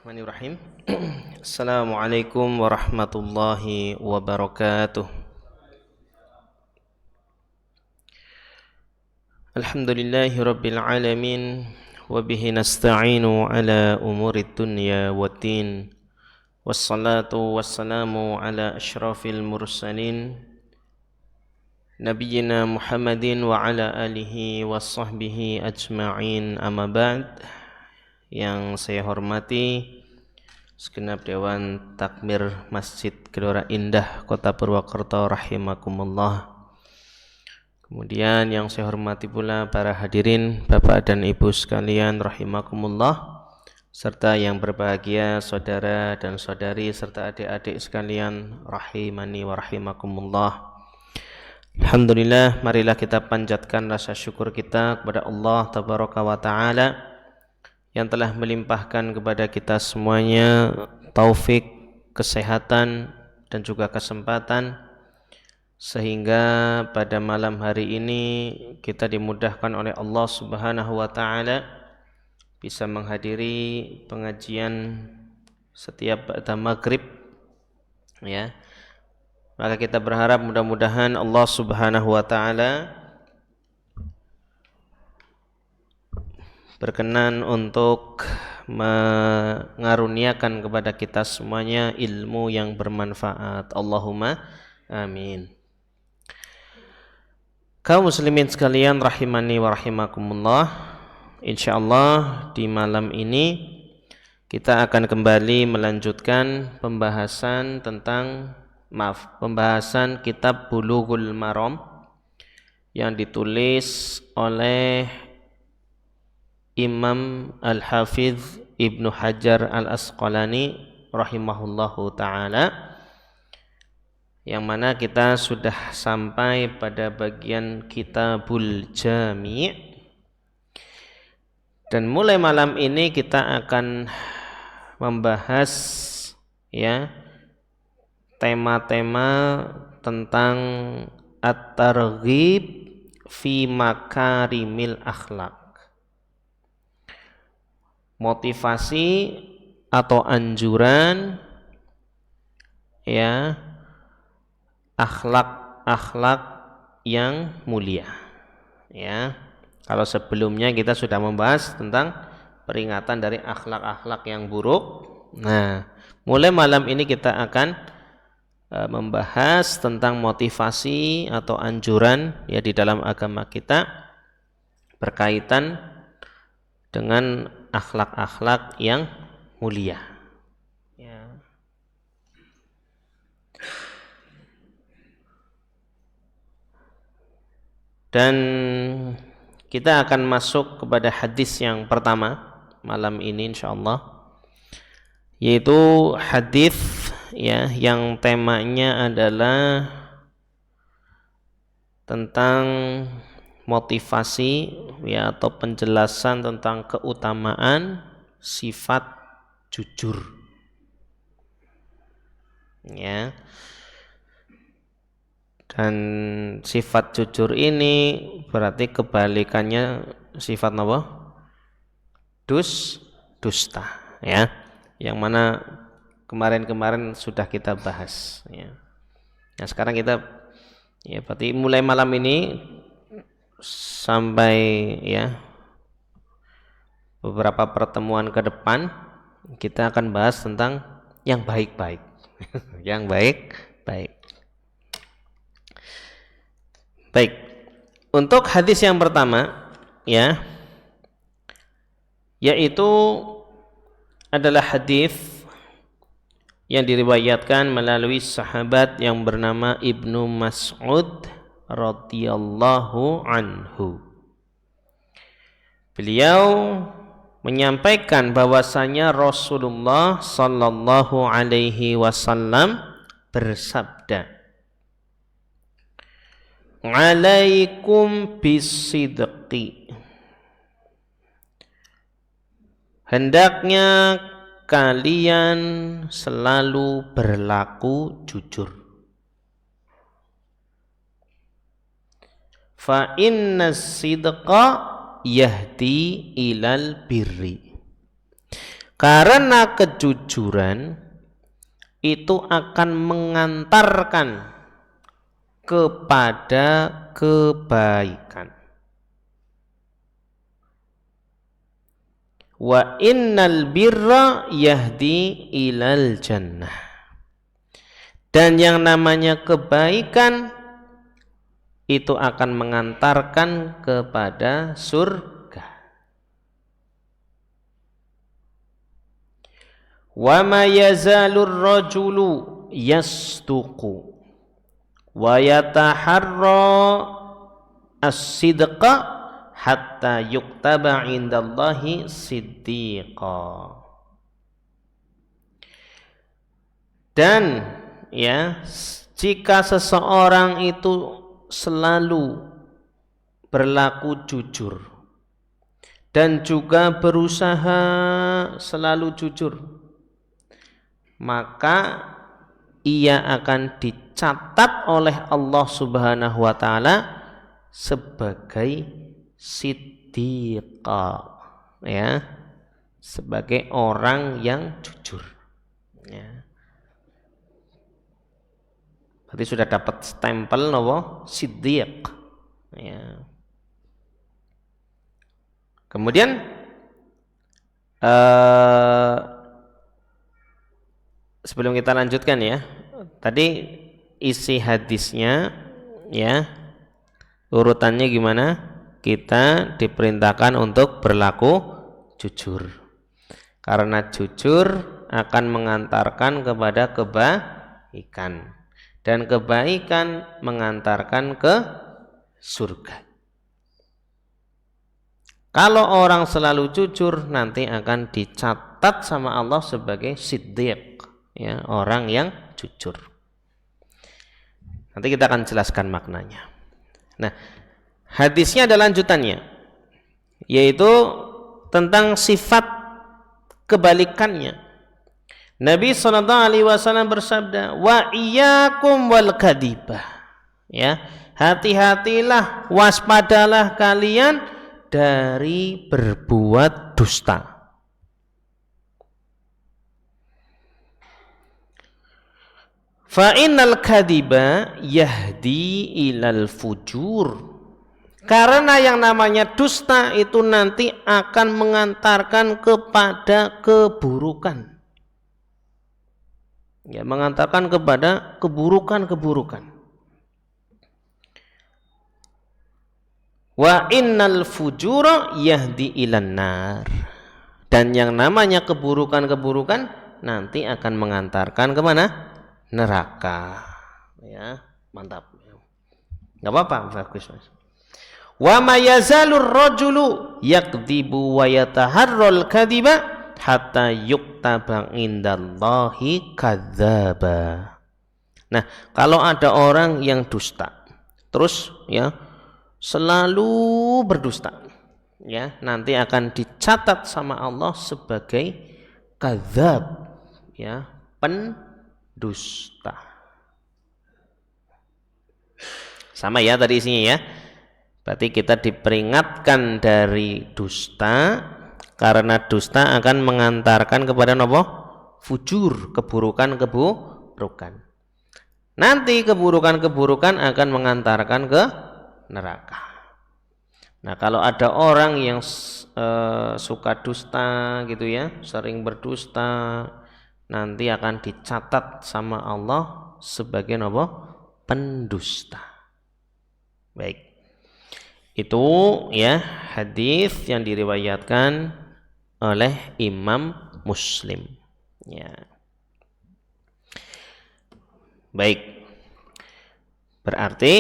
Bismillahirrahmanirrahim. Assalamualaikum warahmatullahi wabarakatuh. Alhamdulillahi rabbil alamin. Wabihi nasta'inu ala umurid dunya waddin. Wassalatu wassalamu ala ashrafil mursalin Nabiyyina Muhammadin wa ala alihi wa sahbihi ajma'in, amma ba'd. Yang saya hormati segenap Dewan Takmir Masjid Gelora Indah Kota Purwokerto rahimakumullah. Kemudian yang saya hormati pula para hadirin Bapak dan Ibu sekalian rahimakumullah, serta yang berbahagia saudara dan saudari serta adik-adik sekalian rahimani wa rahimakumullah. Alhamdulillah, marilah kita panjatkan rasa syukur kita kepada Allah tabaraka wa ta'ala yang telah melimpahkan kepada kita semuanya taufik, kesehatan dan juga kesempatan, sehingga pada malam hari ini kita dimudahkan oleh Allah Subhanahu wa taala bisa menghadiri pengajian setiap ba'da maghrib, ya. Maka kita berharap mudah-mudahan Allah Subhanahu wa taala berkenan untuk mengaruniakan kepada kita semuanya ilmu yang bermanfaat. Allahumma amin. Kaum muslimin sekalian rahimani wa rahimakumullah, insyaallah di malam ini kita akan kembali melanjutkan pembahasan kitab Bulughul Maram yang ditulis oleh Imam Al-Hafidh Ibnu Hajar Al-Asqalani rahimahullahu ta'ala, yang mana kita sudah sampai pada bagian Kitabul Jami', dan mulai malam ini kita akan membahas tema-tema tentang at-targhib fi makarimil akhlaq, motivasi atau anjuran akhlak-akhlak yang mulia. Kalau sebelumnya kita sudah membahas tentang peringatan dari akhlak-akhlak yang buruk. Nah, mulai malam ini kita akan membahas tentang motivasi atau anjuran di dalam agama kita berkaitan dengan akhlak-akhlak yang mulia. Dan kita akan masuk kepada hadis yang pertama malam ini insyaallah, yaitu hadis yang temanya adalah tentang motivasi atau penjelasan tentang keutamaan sifat jujur. Dan sifat jujur ini berarti kebalikannya sifat apa? Dusta, yang mana kemarin sudah kita bahas. Nah, sekarang kita berarti mulai malam ini sampai beberapa pertemuan ke depan kita akan bahas tentang yang baik-baik. Yang baik-baik. Baik. Untuk hadis yang pertama yaitu adalah hadis yang diriwayatkan melalui sahabat yang bernama Ibnu Mas'ud radhiyallahu anhu. Beliau menyampaikan bahwasanya Rasulullah sallallahu alaihi wasallam bersabda, "Alaikum bisidqi." Hendaknya kalian selalu berlaku jujur. Fa inna sidqa yahdi ilal birri. Karena kejujuran itu akan mengantarkan kepada kebaikan. Wa innal birra yahdi ilal jannah. Dan yang namanya kebaikan itu akan mengantarkan kepada surga. Wa ma yazalur rajulu yastuqu wa yataharra as-sidqa hatta yuktaba indallahi siddiqa. Dan ya, jika seseorang itu selalu berlaku jujur dan juga berusaha selalu jujur, maka ia akan dicatat oleh Allah Subhanahu wa taala sebagai siddiqa, ya, sebagai orang yang jujur, ya. Berarti sudah dapat stempel nopo siddiq, ya. Kemudian sebelum kita lanjutkan ya, tadi isi hadisnya ya, urutannya gimana? Kita diperintahkan untuk berlaku jujur, karena jujur akan mengantarkan kepada kebaikan, dan kebaikan mengantarkan ke surga. Kalau orang selalu jujur, nanti akan dicatat sama Allah sebagai siddiq, ya, orang yang jujur. Nanti kita akan jelaskan maknanya. Nah, hadisnya ada lanjutannya, yaitu tentang sifat kebalikannya. Nabi SAW bersabda, wa iyyakum wal kadhibah, ya, hati-hatilah, waspadalah kalian dari berbuat dusta. Fa innal kadhiba yahdi ilal fujur. Karena yang namanya dusta itu nanti akan mengantarkan kepada keburukan. Ya, mengantarkan kepada keburukan-keburukan. Wa innal fujura yahdi ilan nar. Dan yang namanya keburukan-keburukan nanti akan mengantarkan kemana? Neraka. Ya, mantap. Enggak apa-apa, bagus Mas. Wa ma yazalur rajulu yakdzibu wa yataharral kadziba hatta yuktaba indallahi kadzdzaba. Nah, kalau ada orang yang dusta, terus ya selalu berdusta, ya, nanti akan dicatat sama Allah sebagai kadzdzab, ya, pendusta. Sama ya tadi isinya ya. Berarti kita diperingatkan dari dusta, karena dusta akan mengantarkan kepada nopo? Fujur, keburukan-keburukan. Nanti keburukan-keburukan akan mengantarkan ke neraka. Nah, kalau ada orang yang suka dusta gitu ya, sering berdusta, nanti akan dicatat sama Allah sebagai nopo? Pendusta. Baik. Itu ya hadis yang diriwayatkan oleh Imam Muslim. Ya. Baik. Berarti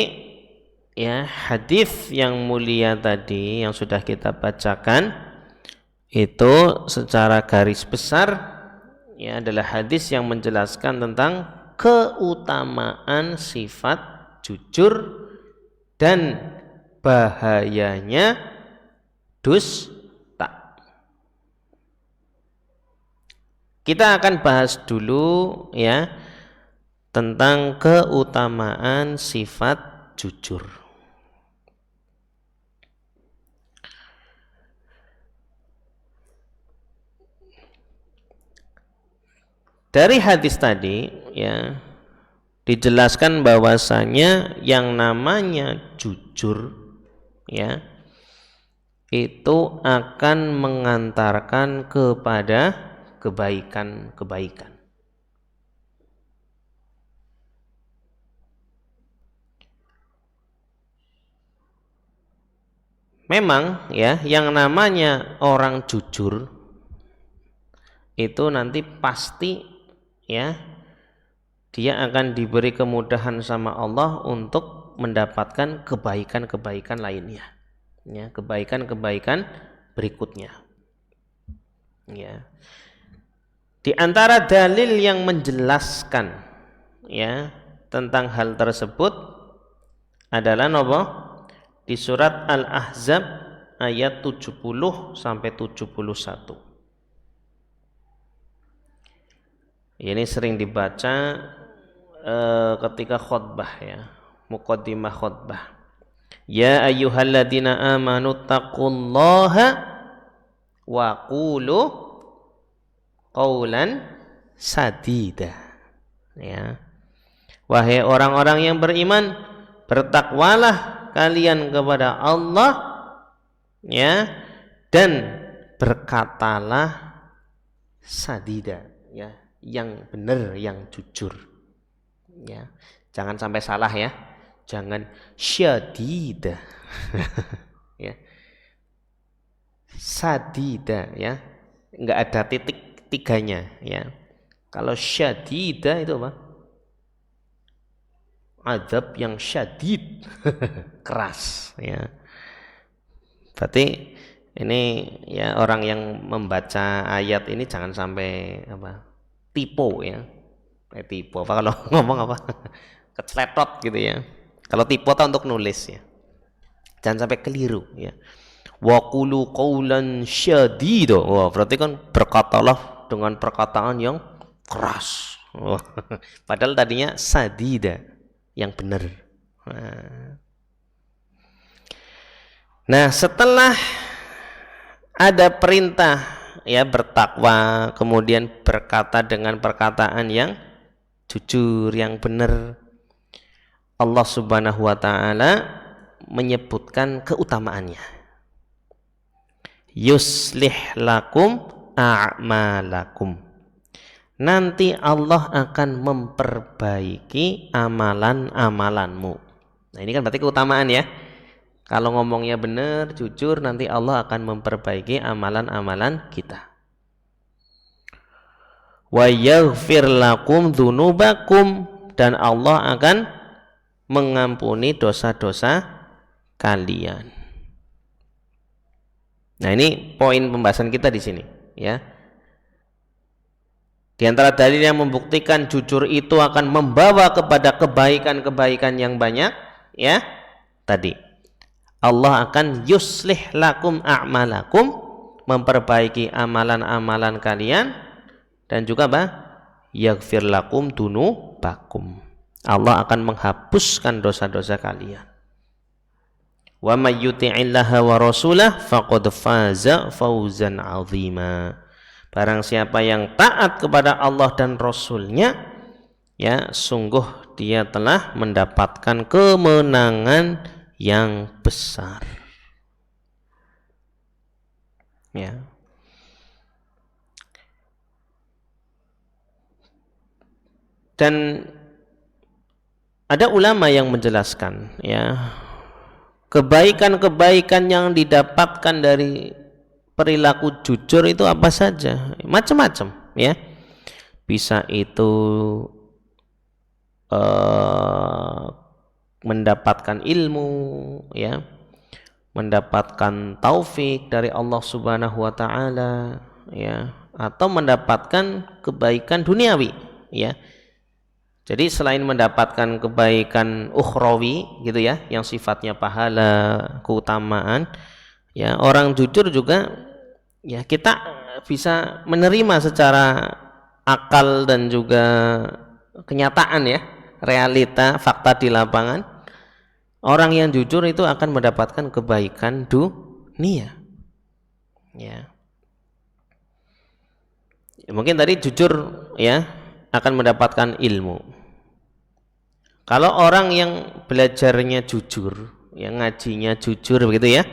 ya hadis yang mulia tadi yang sudah kita bacakan itu secara garis besar ya adalah hadis yang menjelaskan tentang keutamaan sifat jujur dan bahayanya dusta. Kita akan bahas dulu ya tentang keutamaan sifat jujur. Dari hadis tadi ya dijelaskan bahwasanya yang namanya jujur ya itu akan mengantarkan kepada kebaikan-kebaikan. Memang ya yang namanya orang jujur itu nanti pasti ya dia akan diberi kemudahan sama Allah untuk mendapatkan kebaikan-kebaikan lainnya. Ya, kebaikan-kebaikan berikutnya. Ya. Di antara dalil yang menjelaskan ya tentang hal tersebut adalah apa? Di surat Al-Ahzab ayat 70 sampai 71. Ini sering dibaca ketika khutbah ya, muqaddimah khutbah. Ya ayyuhalladzina amanu taqullaha wa qulu qawlan sadida. Ya. Wahai orang-orang yang beriman, bertakwalah kalian kepada Allah ya dan berkatalah sadida ya, yang benar, yang jujur. Ya. Jangan sampai salah ya. Jangan syadida. Ya. Sadida ya. Enggak ada titik tiganya ya. Kalau syadida itu apa? Azab yang syadid. Keras ya. Berarti ini ya orang yang membaca ayat ini jangan sampai apa? Tipu ya. Tipu apa kalau ngomong apa? Keceletot gitu ya. Kalau tipu atau untuk nulis ya. Jangan sampai keliru ya. Wa qulu qawlan syadida. Wah, berarti kan berkatalah dengan perkataan yang keras. Padahal tadinya sadida, yang benar. Nah, setelah ada perintah ya bertakwa, kemudian berkata dengan perkataan yang jujur, yang benar, Allah Subhanahu wa taala menyebutkan keutamaannya. Yuslih lakum a'malakum. Nanti Allah akan memperbaiki amalan-amalanmu. Nah, ini kan berarti keutamaan ya. Kalau ngomongnya benar, jujur, nanti Allah akan memperbaiki amalan-amalan kita. Wa yaghfir lakum dzunubakum, dan Allah akan mengampuni dosa-dosa kalian. Nah, ini poin pembahasan kita di sini, ya. Di antara dalil yang membuktikan jujur itu akan membawa kepada kebaikan-kebaikan yang banyak, ya. Tadi Allah akan yuslih lakum a'malakum, memperbaiki amalan-amalan kalian, dan juga apa? Yaghfir lakum dunubakum. Allah akan menghapuskan dosa-dosa kalian. Wa may yuti'illaha wa rasulahu faqad faza fawzan 'azima. Barang siapa yang taat kepada Allah dan Rasulnya, ya sungguh dia telah mendapatkan kemenangan yang besar. Ya. Dan ada ulama yang menjelaskan, ya, kebaikan-kebaikan yang didapatkan dari perilaku jujur itu apa saja, macam-macam, ya. Bisa itu mendapatkan ilmu, ya, mendapatkan taufik dari Allah Subhanahu wa taala, ya, atau mendapatkan kebaikan duniawi, ya. Jadi selain mendapatkan kebaikan ukhrawi gitu ya, yang sifatnya pahala, keutamaan, ya, orang jujur juga ya kita bisa menerima secara akal dan juga kenyataan, ya, realita, fakta di lapangan. Orang yang jujur itu akan mendapatkan kebaikan dunia. Ya. Mungkin tadi jujur, ya, akan mendapatkan ilmu. Kalau orang yang belajarnya jujur, yang ngajinya jujur begitu ya,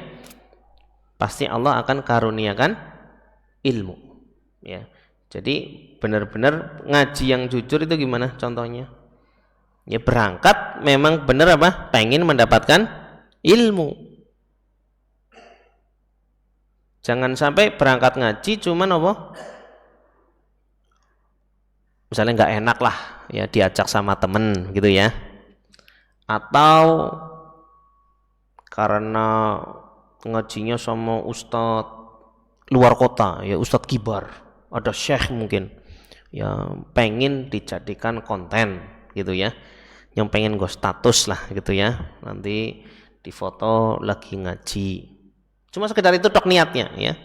pasti Allah akan karuniakan ilmu. Ya. Jadi benar-benar ngaji yang jujur itu gimana contohnya? Ya berangkat memang benar apa? Pengen mendapatkan ilmu. Jangan sampai berangkat ngaji cuman apa? Misalnya nggak enak lah ya diajak sama temen gitu ya. Atau karena ngajinya sama ustadz luar kota ya, ustadz kibar, ada syekh mungkin ya, pengen dijadikan konten gitu ya, yang pengen gue status lah gitu ya, nanti difoto lagi ngaji, cuma sekedar itu tok niatnya ya.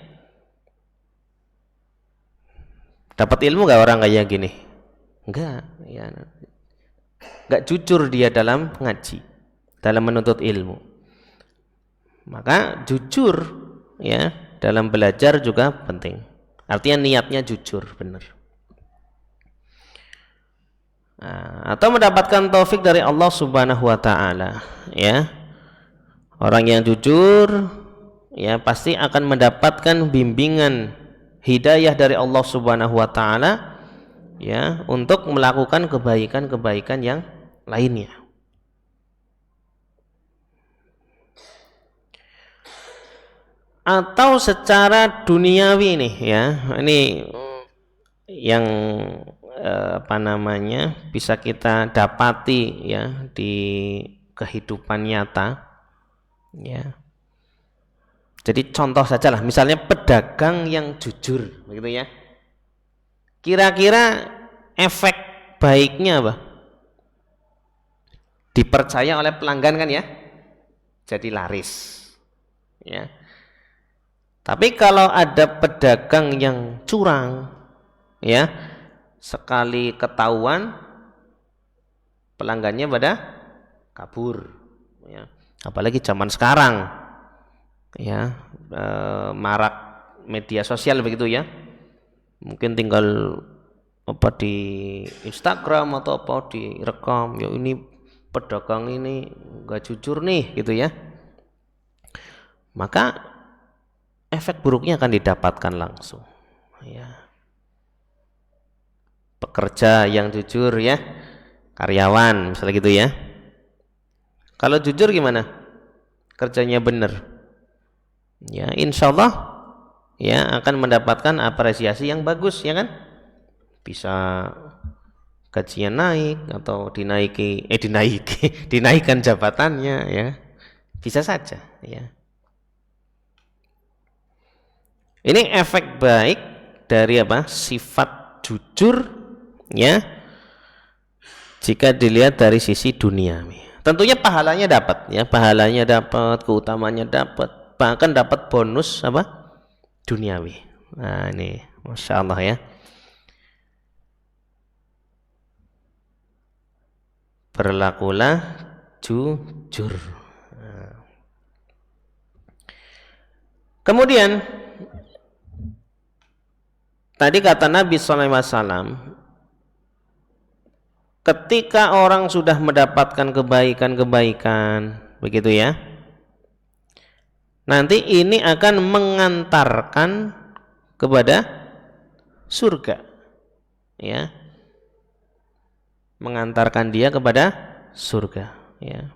Dapat ilmu gak orang kayak gini? Enggak ya, enggak jujur dia dalam ngaji, dalam menuntut ilmu. Maka jujur ya dalam belajar juga penting, artinya niatnya jujur benar. Atau mendapatkan taufik dari Allah Subhanahu wa taala ya. Orang yang jujur ya pasti akan mendapatkan bimbingan hidayah dari Allah Subhanahu wa taala ya untuk melakukan kebaikan-kebaikan yang lainnya. Atau secara duniawi nih ya, ini yang apa namanya bisa kita dapati ya di kehidupan nyata ya. Jadi contoh saja lah, misalnya pedagang yang jujur begitu ya, kira-kira efek baiknya apa? Dipercaya oleh pelanggan kan ya, jadi laris ya. Tapi kalau ada pedagang yang curang ya, sekali ketahuan pelanggannya pada kabur ya. Apalagi zaman sekarang ya, marak media sosial begitu ya, mungkin tinggal apa di Instagram atau apa direkam ya, ini pedagang ini nggak jujur nih gitu ya, maka efek buruknya akan didapatkan langsung ya. Pekerja yang jujur ya, karyawan misalnya gitu ya, kalau jujur gimana, kerjanya benar ya, insya Allah ya akan mendapatkan apresiasi yang bagus ya kan, bisa gajinya naik atau dinaikkan jabatannya ya, bisa saja ya. Ini efek baik dari apa? Sifat jujur ya, jika dilihat dari sisi duniawi. Tentunya pahalanya dapat ya, pahalanya dapat, keutamanya dapat, bahkan dapat bonus apa? Duniawi. Nah ini Masya Allah ya. Berlakulah jujur. Nah. Kemudian tadi kata Nabi SAW, ketika orang sudah mendapatkan kebaikan-kebaikan begitu ya, nanti ini akan mengantarkan kepada surga ya, mengantarkan dia kepada surga ya.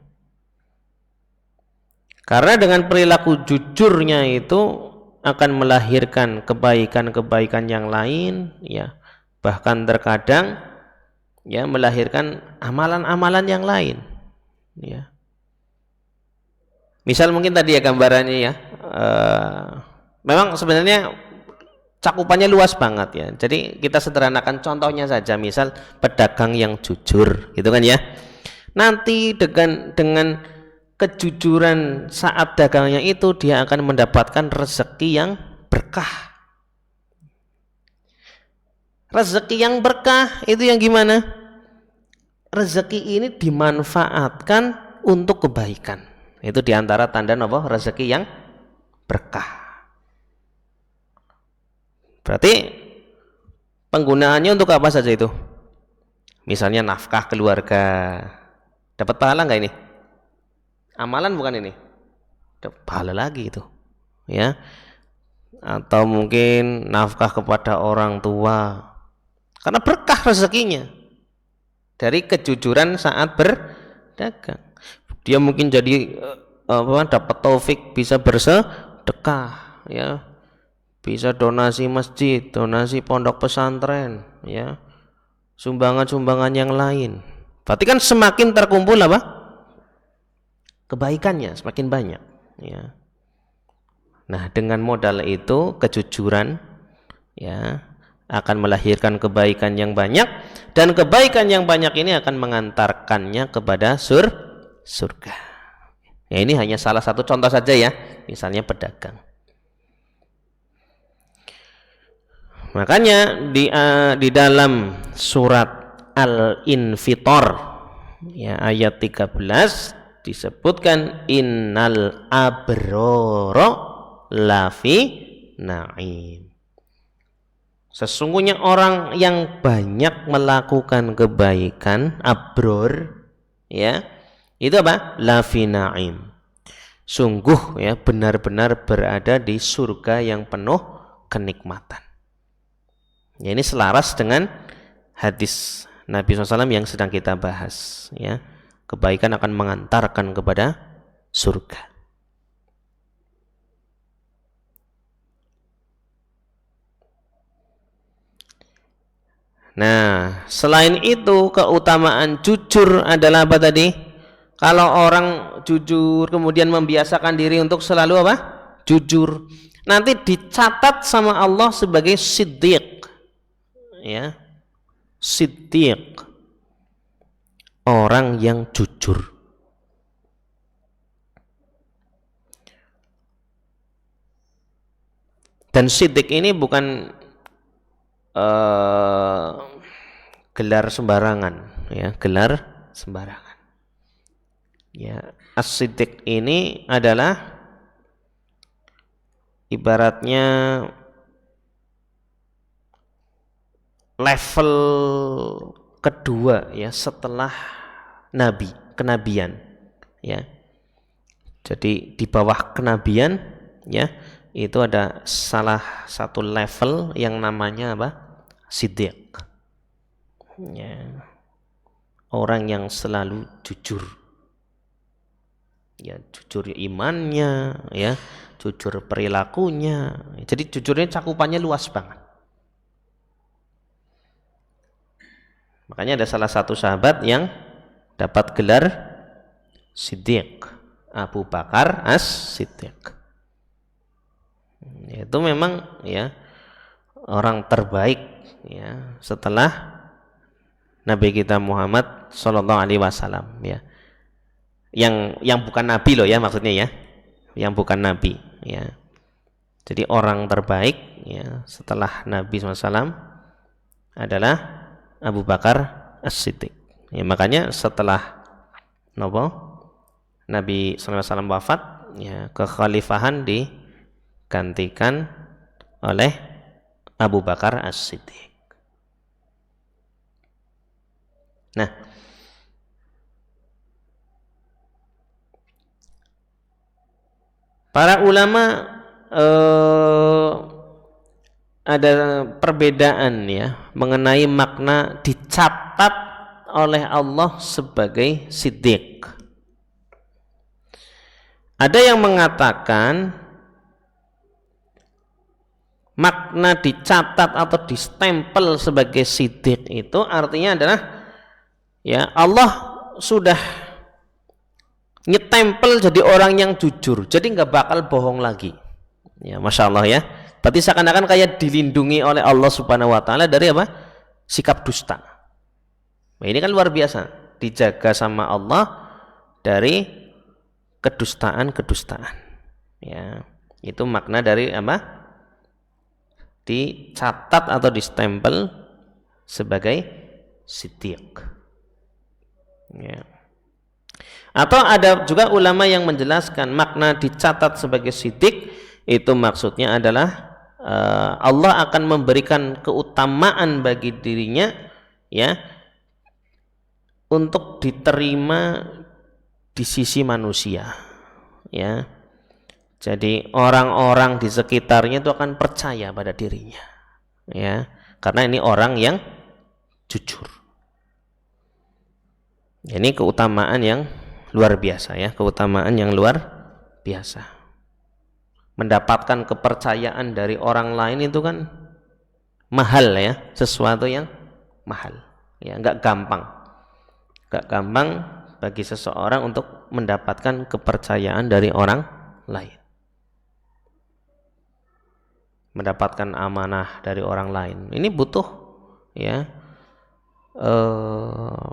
Karena dengan perilaku jujurnya itu akan melahirkan kebaikan-kebaikan yang lain ya, bahkan terkadang ya melahirkan amalan-amalan yang lain ya. Misal mungkin tadi ya gambarannya ya, memang sebenarnya cakupannya luas banget ya, jadi kita sederhanakan contohnya saja, misal pedagang yang jujur gitu kan ya, nanti dengan kejujuran saat dagangnya itu dia akan mendapatkan rezeki yang berkah. Rezeki yang berkah itu yang gimana? Rezeki ini dimanfaatkan untuk kebaikan. Itu diantara tanda apa? Rezeki yang berkah. Berarti penggunaannya untuk apa saja itu? Misalnya nafkah keluarga, dapat pahala nggak ini? Amalan bukan ini? Dapat pahala lagi itu, ya. Atau mungkin nafkah kepada orang tua, karena berkah rezekinya dari kejujuran saat berdagang. Dia mungkin jadi dapat taufik bisa bersedekah, ya, bisa donasi masjid, donasi pondok pesantren, ya, sumbangan-sumbangan yang lain. Berarti kan semakin terkumpul apa? Kebaikannya semakin banyak, ya. Nah, dengan modal itu kejujuran, ya, akan melahirkan kebaikan yang banyak, dan kebaikan yang banyak ini akan mengantarkannya kepada surga. Ya, ini hanya salah satu contoh saja ya, misalnya pedagang. Makanya di dalam surat Al-Infitor, ya, ayat 13 disebutkan innal abroro lafi na'im. Sesungguhnya orang yang banyak melakukan kebaikan, abror, ya, itu apa? Lafi na'im. Sungguh, ya, benar-benar berada di surga yang penuh kenikmatan. Ya, ini selaras dengan hadis Nabi SAW yang sedang kita bahas, ya. Kebaikan akan mengantarkan kepada surga. Nah, selain itu keutamaan jujur adalah apa tadi? Kalau orang jujur kemudian membiasakan diri untuk selalu apa? Jujur. Nanti dicatat sama Allah sebagai siddiq. Ya. Siddiq. Orang yang jujur. Dan siddiq ini bukan gelar sembarangan, ya, gelar sembarangan. Ya, as-siddiq ini adalah ibaratnya level kedua, ya, setelah nabi, kenabian, ya. Jadi di bawah kenabian, ya, itu ada salah satu level yang namanya apa? Siddiq. Ya. Orang yang selalu jujur. Ya, jujur imannya, ya, jujur perilakunya. Jadi jujurnya cakupannya luas banget. Makanya ada salah satu sahabat yang dapat gelar Siddiq, Abu Bakar As-Siddiq. Itu memang, ya, orang terbaik, ya, setelah Nabi kita Muhammad Sallallahu Alaihi Wasallam, ya. Yang bukan nabi loh, ya, maksudnya, ya, yang bukan nabi, ya. Jadi orang terbaik, ya, setelah Nabi SAW adalah Abu Bakar As-Siddiq. Ya, makanya setelah Nabi SAW wafat, ya, kekhalifahan digantikan oleh Abu Bakar As-Siddiq. Nah, para ulama ada perbedaan, ya, mengenai makna dicatat oleh Allah sebagai siddiq. Ada yang mengatakan makna dicatat atau distempel sebagai siddiq itu artinya adalah, ya, Allah sudah nyetempel jadi orang yang jujur, jadi nggak bakal bohong lagi. Ya, masya Allah, ya. Berarti seakan-akan kayak dilindungi oleh Allah Subhanahu Wa Taala dari apa? Sikap dusta. Nah, ini kan luar biasa, dijaga sama Allah dari kedustaan. Ya, itu makna dari apa? Dicatat atau distempel sebagai siddiq. Ya. Atau ada juga ulama yang menjelaskan makna dicatat sebagai siddiq itu maksudnya adalah Allah akan memberikan keutamaan bagi dirinya, ya, untuk diterima di sisi manusia, ya. Jadi orang-orang di sekitarnya itu akan percaya pada dirinya, ya, karena ini orang yang jujur. Ini keutamaan yang luar biasa, ya, keutamaan yang luar biasa. Mendapatkan kepercayaan dari orang lain itu kan mahal, ya, sesuatu yang mahal, ya, nggak gampang bagi seseorang untuk mendapatkan kepercayaan dari orang lain, mendapatkan amanah dari orang lain. Ini butuh, ya,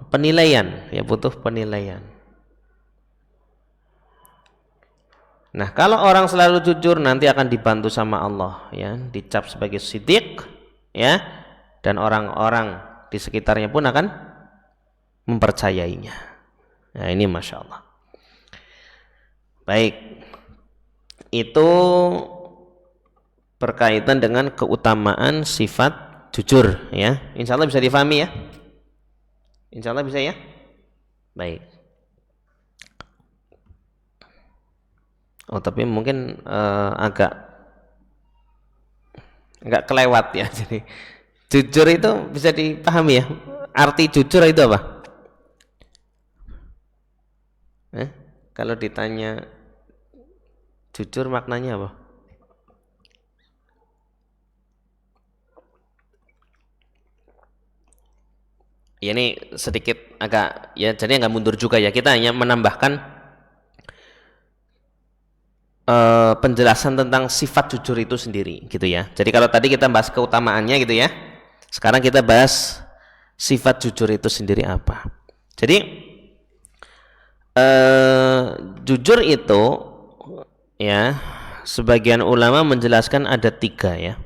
penilaian, ya, butuh penilaian. Nah, kalau orang selalu jujur nanti akan dibantu sama Allah, ya, dicap sebagai siddiq, ya, dan orang-orang di sekitarnya pun akan mempercayainya. Nah, ini masya Allah. Baik, itu berkaitan dengan keutamaan sifat jujur, ya. Insya Allah bisa difahami, ya. Insya Allah bisa, ya. Baik. Oh, tapi mungkin agak kelewat, ya. Jadi jujur itu bisa dipahami, ya. Arti jujur itu apa? Kalau ditanya jujur maknanya apa? Ya, ini sedikit agak, ya, jadi nggak mundur juga, ya. Kita hanya menambahkan penjelasan tentang sifat jujur itu sendiri, gitu, ya. Jadi kalau tadi kita bahas keutamaannya, gitu, ya. Sekarang kita bahas sifat jujur itu sendiri apa. Jadi jujur itu, ya, sebagian ulama menjelaskan ada 3, ya.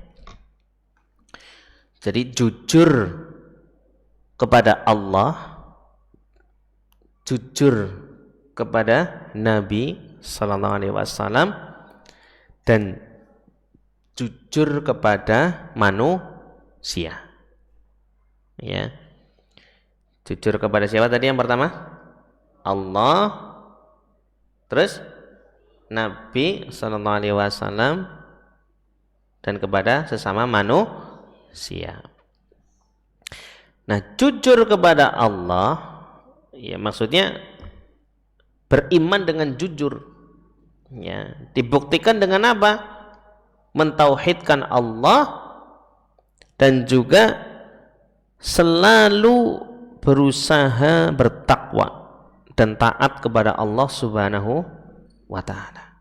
Jadi jujur kepada Allah, jujur kepada Nabi Sallallahu Alaihi Wasallam, dan jujur kepada manusia, ya. Jujur kepada siapa tadi yang pertama? Allah, terus Nabi Sallallahu Alaihi Wasallam, dan kepada sesama manusia. Nah, jujur kepada Allah, ya, maksudnya beriman dengan jujur, ya, dibuktikan dengan apa? Mentauhidkan Allah dan juga selalu berusaha bertakwa dan taat kepada Allah Subhanahu wa ta'ala,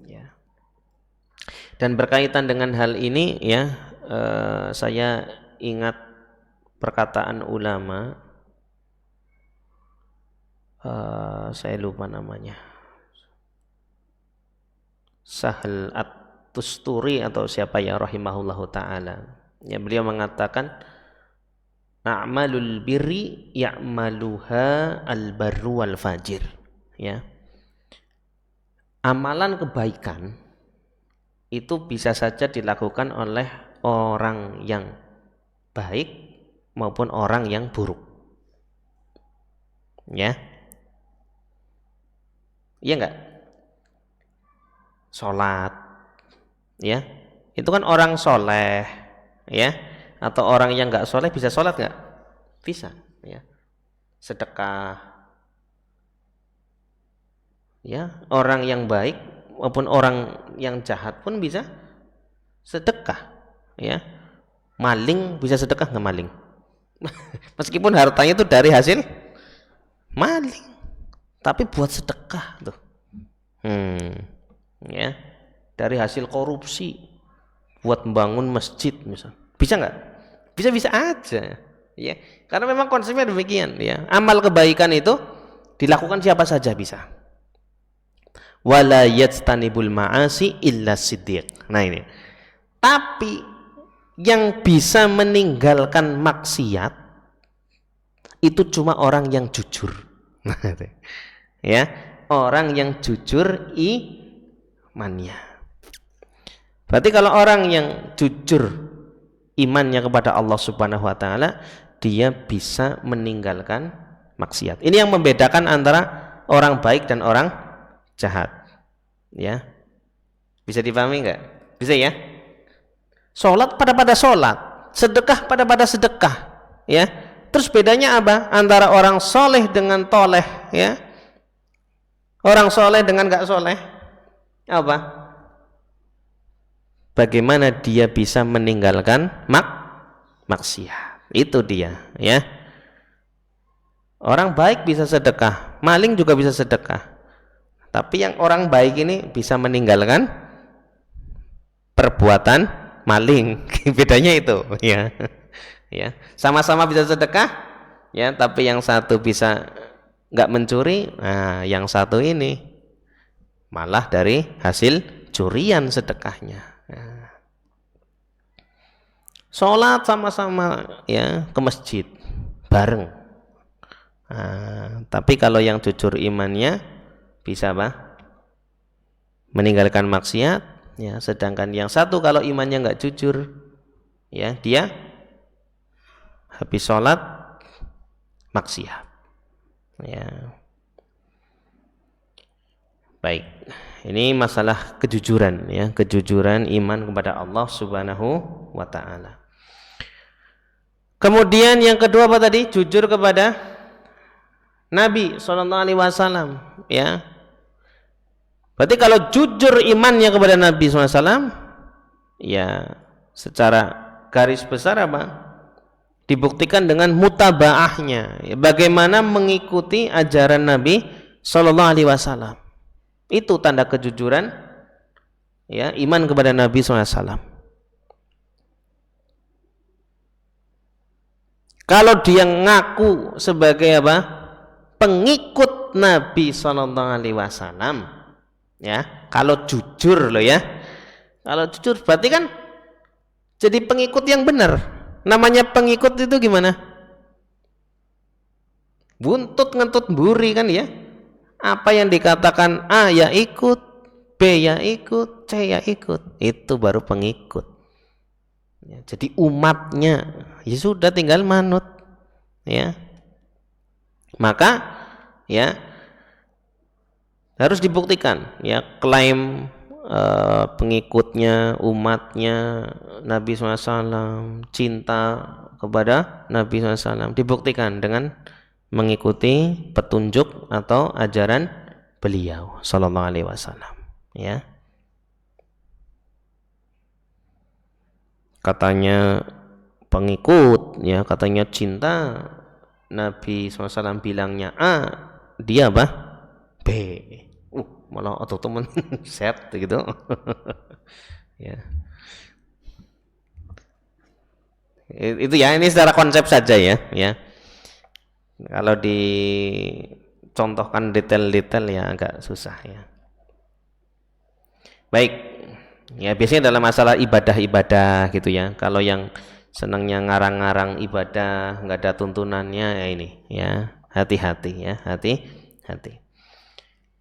ya. Dan berkaitan dengan hal ini, ya, saya ingat perkataan ulama, saya lupa namanya, Sahal At-Tusturi atau siapa, ya, rahimahullahu ta'ala, ya. Beliau mengatakan a'malul birri ya'maluha al-barru wal fajir, ya. Amalan kebaikan itu bisa saja dilakukan oleh orang yang baik maupun orang yang buruk, ya. Iya enggak? Sholat, ya, itu kan orang soleh, ya. Atau orang yang enggak soleh bisa sholat enggak? Bisa, ya. Sedekah, ya. Orang yang baik maupun orang yang jahat pun bisa sedekah, ya. Maling bisa sedekah enggak maling? Meskipun hartanya itu dari hasil maling, tapi buat sedekah tuh, ya, dari hasil korupsi buat membangun masjid misal, bisa nggak? Bisa aja, ya, karena memang konsepnya demikian, ya. Amal kebaikan itu dilakukan siapa saja bisa. Wala yajtanibul ma'asi illa siddiq. Nah, ini. Tapi yang bisa meninggalkan maksiat itu cuma orang yang jujur. Ya, orang yang jujur imannya. Berarti kalau orang yang jujur imannya kepada Allah Subhanahu wa taala, dia bisa meninggalkan maksiat. Ini yang membedakan antara orang baik dan orang jahat. Ya, bisa dipahami nggak? Bisa ya? Sholat pada sholat, sedekah pada sedekah. Ya, terus bedanya apa? Antara orang soleh dengan toleh. Ya, orang soleh dengan nggak soleh apa? Bagaimana dia bisa meninggalkan maksiat? Itu dia. Ya, orang baik bisa sedekah, maling juga bisa sedekah. Tapi yang orang baik ini bisa meninggalkan perbuatan maling. Bedanya itu, ya. Ya, sama-sama bisa sedekah, ya, tapi yang satu bisa nggak mencuri, nah, yang satu ini malah dari hasil curian sedekahnya. Nah, sholat sama-sama ya ke masjid bareng. Nah, tapi kalau yang jujur imannya bisa apa? Meninggalkan maksiat, ya. Sedangkan yang satu kalau imannya nggak jujur, ya, dia habis sholat maksiat. Ya. Baik, ini masalah kejujuran, ya, kejujuran iman kepada Allah Subhanahu wa Ta'ala. Kemudian yang kedua apa tadi? Jujur kepada Nabi Sallallahu Alaihi Wasallam, ya. Berarti kalau jujur imannya kepada Nabi SAW, ya, secara garis besar apa? Dibuktikan dengan mutabaahnya, ya, bagaimana mengikuti ajaran Nabi Sallallahu Alaihi Wasallam. Itu tanda kejujuran, ya, iman kepada Nabi SAW. Kalau dia ngaku sebagai apa? Pengikut Nabi Sallallahu Alaihi Wasallam, ya, kalau jujur loh, ya, kalau jujur berarti kan jadi pengikut yang benar. Namanya pengikut itu gimana? Buntut ngentut buri kan, ya. Apa yang dikatakan A ya ikut, B ya ikut, C ya ikut, itu baru pengikut, ya. Jadi umatnya ya sudah tinggal manut, ya. Maka ya harus dibuktikan, ya, klaim pengikutnya, umatnya Nabi SAW, cinta kepada Nabi SAW dibuktikan dengan mengikuti petunjuk atau ajaran beliau Sallallahu Alaihi Wasallam, ya. Katanya pengikut, ya, katanya cinta Nabi SAW, bilangnya A, dia apa? B. Malah atau teman set gitu. Ya. Itu ya, ini secara konsep saja, ya, ya. Kalau dicontohkan detail-detail ya agak susah, ya. Baik, ya, biasanya dalam masalah ibadah-ibadah gitu, ya. Kalau yang senangnya ngarang-ngarang ibadah nggak ada tuntunannya, ya ini, ya, hati-hati, ya, hati-hati.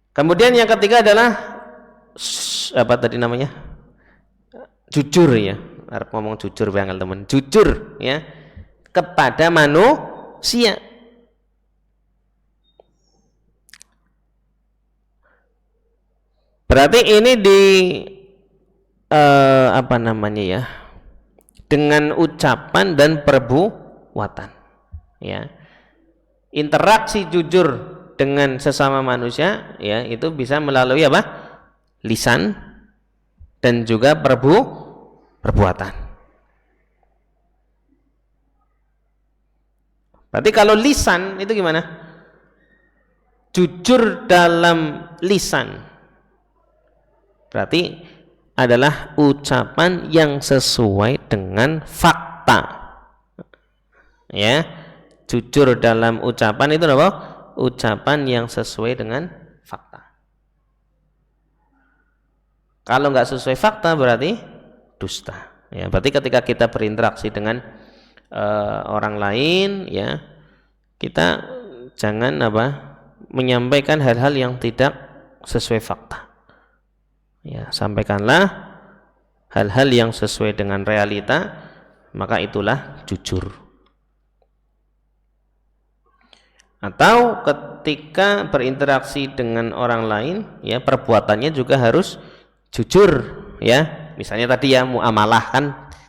Kemudian yang ketiga adalah apa tadi namanya? Jujur, ya. Harap ngomong jujur banget teman. Jujur, ya, kepada manusia. Berarti ini apa namanya, ya, dengan ucapan dan perbuatan, ya. Interaksi jujur dengan sesama manusia, ya, itu bisa melalui apa? Lisan dan juga perbuatan. Berarti kalau lisan itu gimana? Jujur dalam lisan berarti adalah ucapan yang sesuai dengan fakta, ya. Jujur dalam ucapan itu apa? Ucapan yang sesuai dengan fakta. Kalau nggak sesuai fakta berarti dusta, ya. Berarti ketika kita berinteraksi dengan orang lain, ya, kita jangan apa? Menyampaikan hal-hal yang tidak sesuai fakta, ya. Sampaikanlah hal-hal yang sesuai dengan realita, maka itulah jujur. Atau ketika berinteraksi dengan orang lain, ya perbuatannya juga harus jujur, ya. Misalnya tadi ya muamalah kan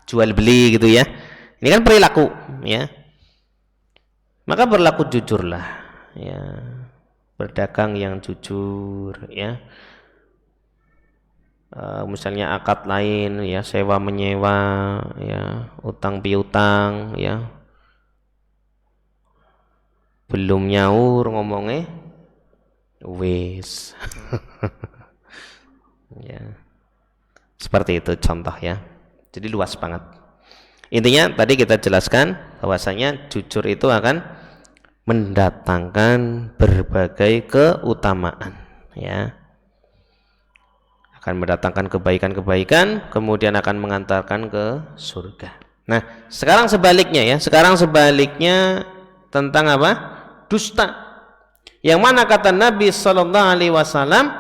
jual beli gitu ya. Ini kan perilaku, ya. Maka berlaku jujurlah, ya. Berdagang yang jujur, ya. Misalnya akad lain, ya sewa menyewa, ya utang piutang, ya. Belum nyaur ngomongnya wis. Ya seperti itu contoh ya, jadi luas banget. Intinya tadi kita jelaskan bahwasanya jujur itu akan mendatangkan berbagai keutamaan, ya akan mendatangkan kebaikan-kebaikan, kemudian akan mengantarkan ke surga. Nah sekarang sebaliknya tentang apa? Dusta, yang mana kata Nabi Shallallahu Alaihi Wasallam,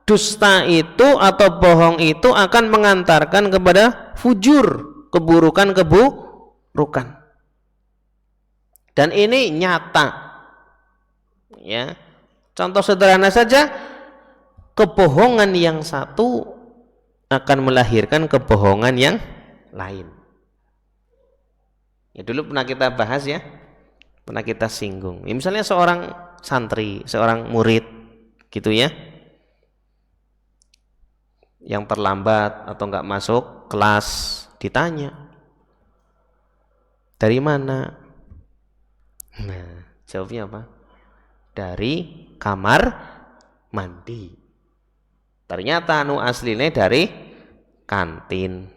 dusta itu atau bohong itu akan mengantarkan kepada fujur, keburukan. Dan ini nyata, ya. Contoh sederhana saja, kebohongan yang satu akan melahirkan kebohongan yang lain. Ya dulu pernah kita bahas ya. Pernah kita singgung. Ya, misalnya seorang santri, seorang murid gitu ya, yang terlambat atau nggak masuk kelas, ditanya dari mana? Nah, jawabnya apa? Dari kamar mandi. Ternyata aslinya dari kantin.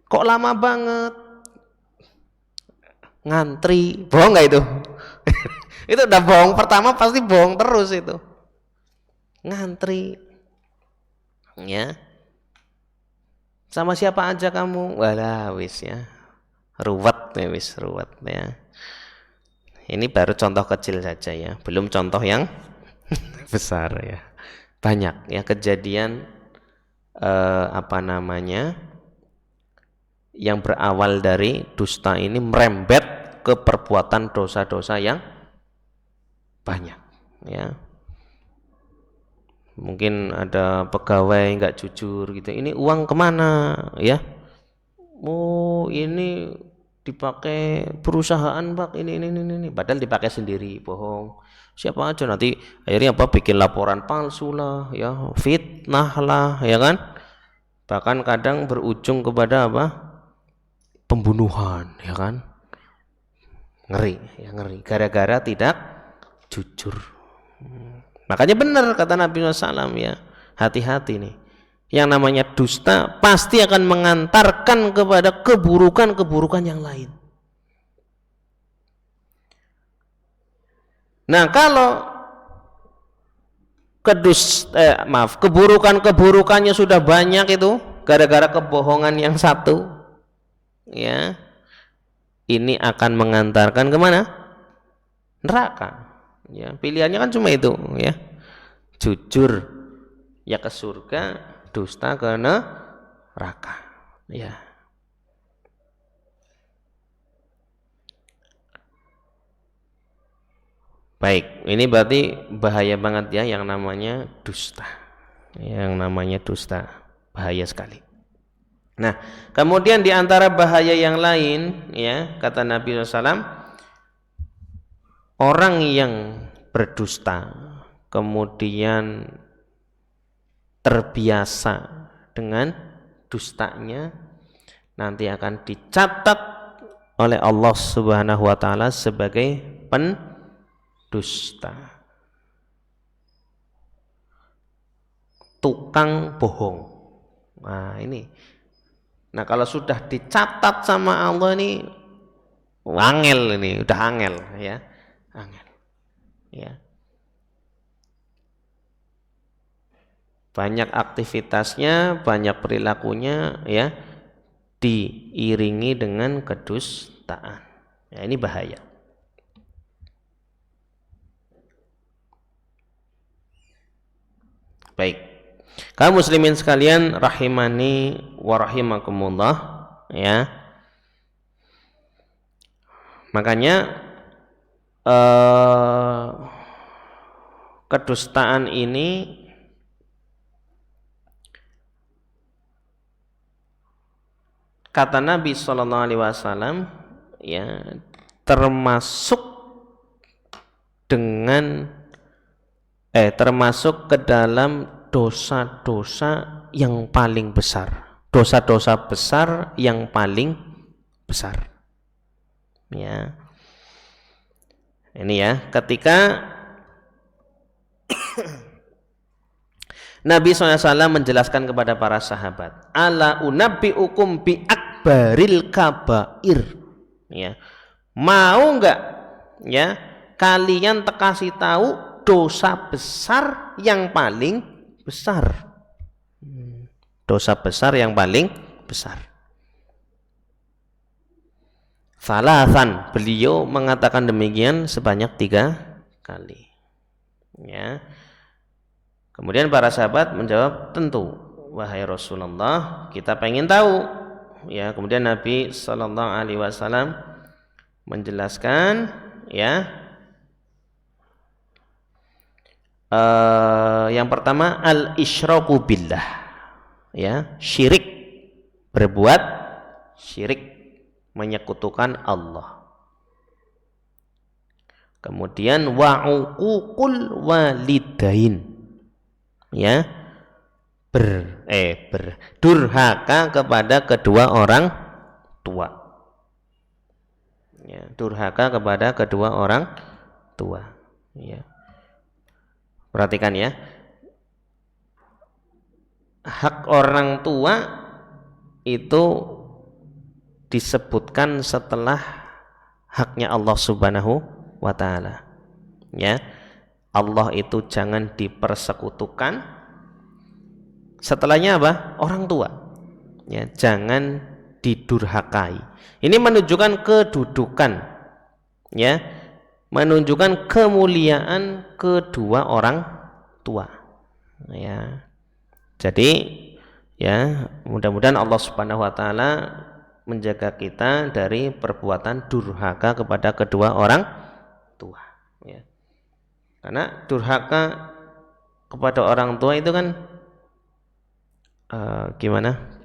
Kok lama banget? Ngantri. Bohong nggak itu? Itu udah bohong pertama, pasti bohong terus itu. Ngantri, ya. Sama siapa aja kamu? Walah wis ya, ruwet ya. Ini baru contoh kecil saja ya, belum contoh yang besar ya. Banyak ya kejadian yang berawal dari dusta ini merembet ke perbuatan dosa-dosa yang banyak, ya. Mungkin ada pegawai nggak jujur gitu, ini uang kemana, ya? Oh ini dipakai perusahaan Pak, ini, padahal dipakai sendiri, bohong. Siapa aja nanti akhirnya apa, bikin laporan palsu lah, ya fitnah lah, ya kan? Bahkan kadang berujung kepada apa, pembunuhan, ya kan? Ngeri, gara-gara tidak jujur. Makanya benar kata Nabi SAW ya, hati-hati nih, yang namanya dusta pasti akan mengantarkan kepada keburukan yang lain. Nah kalau keburukannya sudah banyak itu gara-gara kebohongan yang satu, ya ini akan mengantarkan kemana? Neraka. Ya, pilihannya kan cuma itu, ya. Jujur ya ke surga, dusta ke neraka, ya. Baik, ini berarti bahaya banget ya yang namanya dusta. Yang namanya dusta bahaya sekali. Nah, kemudian di antara bahaya yang lain, ya, kata Nabi SAW, orang yang berdusta kemudian terbiasa dengan dustanya, nanti akan dicatat oleh Allah Subhanahu wa taala sebagai pendusta, tukang bohong. Nah, ini. Nah, kalau sudah dicatat sama Allah ini angel, ini udah angel ya. Angel, ya. Banyak aktivitasnya, banyak perilakunya, ya, diiringi dengan kedustaan. Ya, ini bahaya. Baik, kaum muslimin sekalian rahimani wa rahimakumullah, ya. Makanya eh, kedustaan ini kata Nabi Shallallahu Alaihi Wasallam ya termasuk termasuk ke dalam dosa-dosa yang paling besar, dosa-dosa besar yang paling besar. Ya, ini ya, ketika Nabi SAW menjelaskan kepada para sahabat, ala unabbiukum bi akbaril kabair. Ya, mau enggak ya kalian kasih tahu dosa besar yang paling besar. Dosa besar yang paling besar. Salasan, beliau mengatakan demikian sebanyak 3 kali. Ya. Kemudian para sahabat menjawab, tentu wahai Rasulullah, kita pengen tahu. Ya, kemudian Nabi Shallallahu Alaihi Wasallam menjelaskan, ya, yang pertama al isyraku billah, ya, syirik, berbuat syirik, menyekutukan Allah. Kemudian wa'uqul walidain, ya, berdurhaka kepada kedua orang tua. Ya, durhaka kepada kedua orang tua. Ya. Perhatikan ya, hak orang tua itu disebutkan setelah haknya Allah Subhanahu wa Ta'ala. Ya, Allah itu jangan dipersekutukan. Setelahnya apa? Orang tua. Ya, jangan didurhakai. Ini menunjukkan kedudukan, ya, menunjukkan kemuliaan kedua orang tua. Ya, jadi ya mudah-mudahan Allah Subhanahu Wa Taala menjaga kita dari perbuatan durhaka kepada kedua orang tua. Ya. Karena durhaka kepada orang tua itu kan gimana?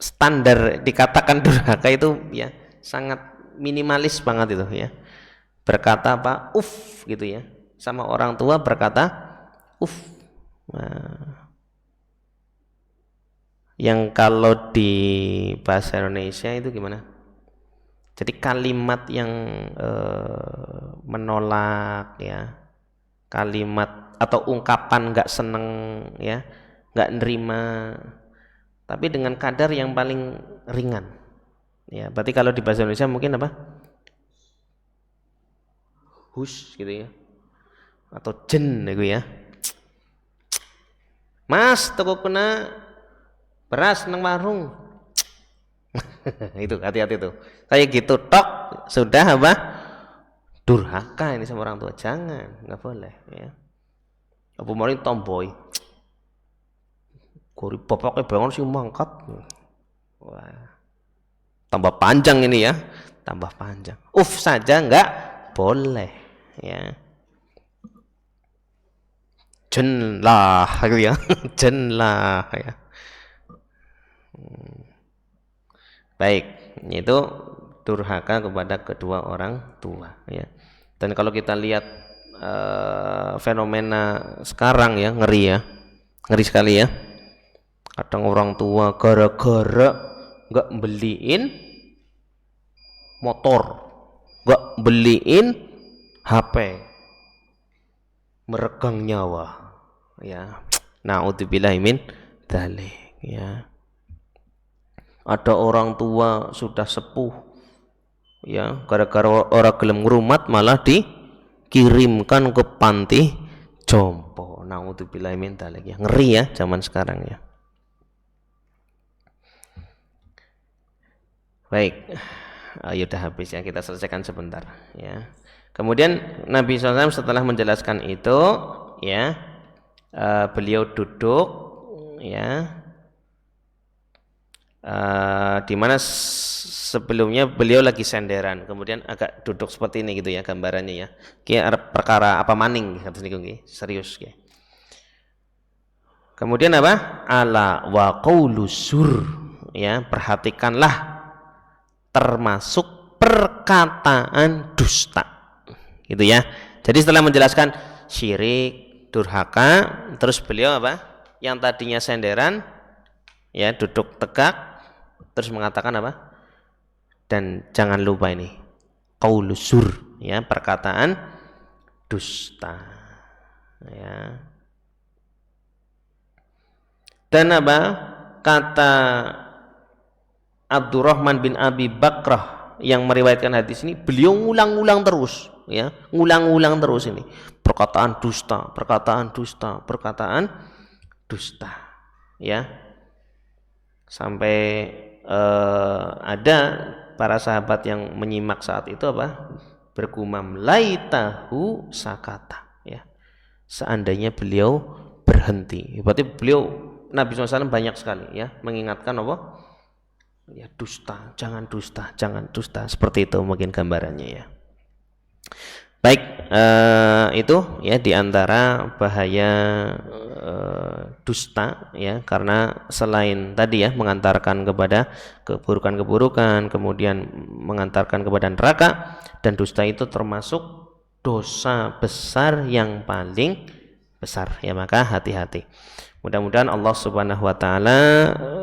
Standar dikatakan durhaka itu ya sangat minimalis banget itu ya. Berkata apa? Gitu ya. Sama orang tua berkata Nah, yang kalau di bahasa Indonesia itu gimana? Jadi kalimat yang menolak ya, kalimat atau ungkapan nggak seneng ya, nggak nerima, tapi dengan kadar yang paling ringan. Ya, berarti kalau di bahasa Indonesia mungkin apa? Hus gitu ya, atau jen gitu ya. Mas, toko kena beras nang warung. Itu hati-hati tuh. Kayak gitu tok sudah apa? Durhaka ini sama orang tua. Jangan, nggak boleh ya. Apa mau tomboy? Gori bapaknya bangun sih mangkat. Wah. Tambah panjang ini ya. Tambah panjang. Saja nggak boleh ya. Jenlah gitu ya. Jenlah ya. Baik, itu durhaka kepada kedua orang tua ya. Dan kalau kita lihat fenomena sekarang ya, ngeri sekali ya. Kadang orang tua gara-gara nggak beliin motor, nggak beliin HP, meregang nyawa ya. Naudzubillahi min dzalik ya. Ada orang tua sudah sepuh ya, gara-gara orang gelem ngrumat malah dikirimkan ke panti jompo. Naudzubillahi min dzalik ya. Ngeri ya zaman sekarang ya. Baik, ayo udah habis ya, kita selesaikan sebentar ya. Kemudian Nabi SAW setelah menjelaskan itu ya, beliau duduk ya, di mana sebelumnya beliau lagi senderan, kemudian agak duduk seperti ini gitu ya gambarannya ya. Kayak perkara apa maning kata niku nggih, serius nggih. Kemudian apa? Ala wa qaulusur, ya, perhatikanlah termasuk perkataan dusta. Gitu ya. Jadi setelah menjelaskan syirik, durhaka, terus beliau apa? Yang tadinya senderan ya duduk tegak terus mengatakan apa? Dan jangan lupa ini qaulusur, ya, perkataan dusta. Ya. Dan apa? Kata Abdurrahman bin Abi Bakrah yang meriwayatkan hadis ini, beliau ngulang-ngulang terus, ya, ngulang-ngulang terus ini perkataan dusta, perkataan dusta, perkataan dusta, ya, sampai ada para sahabat yang menyimak saat itu apa? Bergumam, laitahu sakata, ya, seandainya beliau berhenti. Berarti beliau Nabi SAW banyak sekali ya mengingatkan apa? Ya dusta, jangan dusta, jangan dusta. Seperti itu mungkin gambarannya ya. Baik, itu ya diantara bahaya dusta ya, karena selain tadi ya mengantarkan kepada keburukan-keburukan, kemudian mengantarkan kepada neraka, dan dusta itu termasuk dosa besar yang paling besar ya, maka hati-hati. Mudah-mudahan Allah Subhanahu wa taala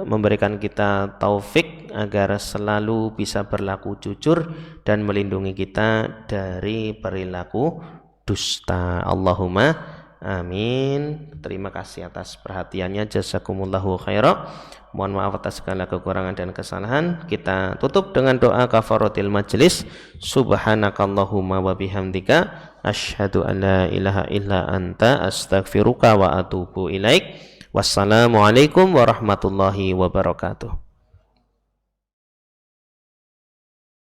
memberikan kita taufik agar selalu bisa berlaku jujur dan melindungi kita dari perilaku dusta. Allahumma amin. Terima kasih atas perhatiannya. Jazakumullahu khairan. Mohon maaf atas segala kekurangan dan kesalahan. Kita tutup dengan doa kafaratil majlis. Subhanakallahumma wa bihamdika asyhadu an la ilaha illa anta astaghfiruka wa atubu ilaik. Wassalamualaikum warahmatullahi wabarakatuh.